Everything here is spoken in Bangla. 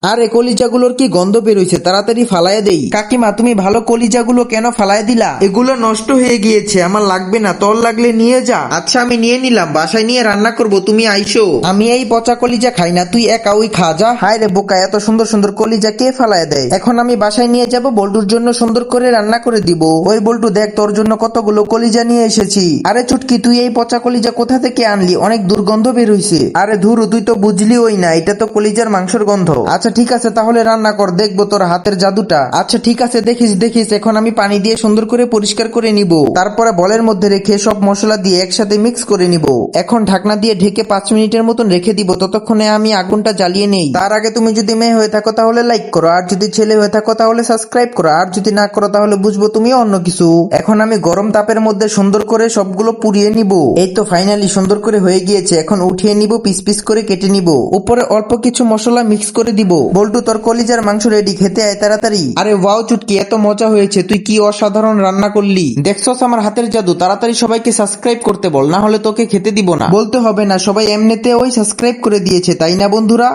আরে কলিজাগুলোর কি গন্ধ বেরোইছে, তাড়াতাড়ি ফালাইয়া দেই। কাকিমা, তুমি ভালো কলিজাগুলো কেন ফালাইয়া দিলা? এগুলো নষ্ট হয়ে গিয়েছে, আমার লাগবে না, তোর লাগলে নিয়ে যা। আচ্ছা, আমি নিয়ে নিলাম, বাসায় নিয়ে রান্না করব, তুমি আইসো। আমি এই পচা কলিজা খাই না, তুই একা ওই খা যা। হায় রে বোকা, এত সুন্দর সুন্দর কলিজা কে ফালাইয়া দেয়? এখন আমি বাসায় নিয়ে যাব, বল্টুর জন্য সুন্দর করে রান্না করে দিব। ওই বল্টু দেখ, তোর জন্য কতগুলো কলিজা নিয়ে এসেছি। আরে চুটকি, তুই এই পচা কলিজা কোথা থেকে আনলি? অনেক দুর্গন্ধ বের হইছে। আরে ধুরু, তুই তো বুঝলি ওই না, এটা তো কলিজার মাংসের গন্ধ। আচ্ছা ঠিক আছে, তাহলে রান্না কর, দেখবো তোর হাতের জাদুটা। আচ্ছা ঠিক আছে, দেখিস দেখিস। এখন আমি পানি দিয়ে সুন্দর করে পরিষ্কার করে নিব, তারপরে বলের মধ্যে রেখে সব মশলা দিয়ে একসাথে মিক্স করে নিব। এখন ঢাকনা দিয়ে ঢেকে 5 মিনিটের মতন রেখে দিব, ততক্ষণে আমি আগুনটা জ্বালিয়ে নেই। তার আগে তুমি যদি মেয়ে হয়ে থাকো তাহলে লাইক করো, আর যদি ছেলে হয়ে থাকো তাহলে সাবস্ক্রাইব করো, আর যদি না করো তাহলে বুঝবো তুমি অন্য কিছু। এখন আমি গরম তাপের মধ্যে সুন্দর করে সবগুলো পুড়িয়ে নিব। এই তো ফাইনালি সুন্দর করে হয়ে গিয়েছে। এখন উঠিয়ে নিব, পিস পিস করে কেটে নিব। উপরে অল্প কিছু মশলা মিক্স করে দিব। বল্টু, তোর কলিজার মাংস রেডি, খেতে আয় তাড়াতাড়ি। আরে ওয়াও চুটকি, এত মজা হয়েছে, তুই কি অসাধারণ রান্না করলি। দেখছস আমার হাতের জাদু। তাড়াতাড়ি সবাইকে সাবস্ক্রাইব করতে বল, না হলে তোকে খেতে দিব না। বলতে হবে না, সবাই এমনিতে ওই সাবস্ক্রাইব করে দিয়েছে, তাই না বন্ধুরা?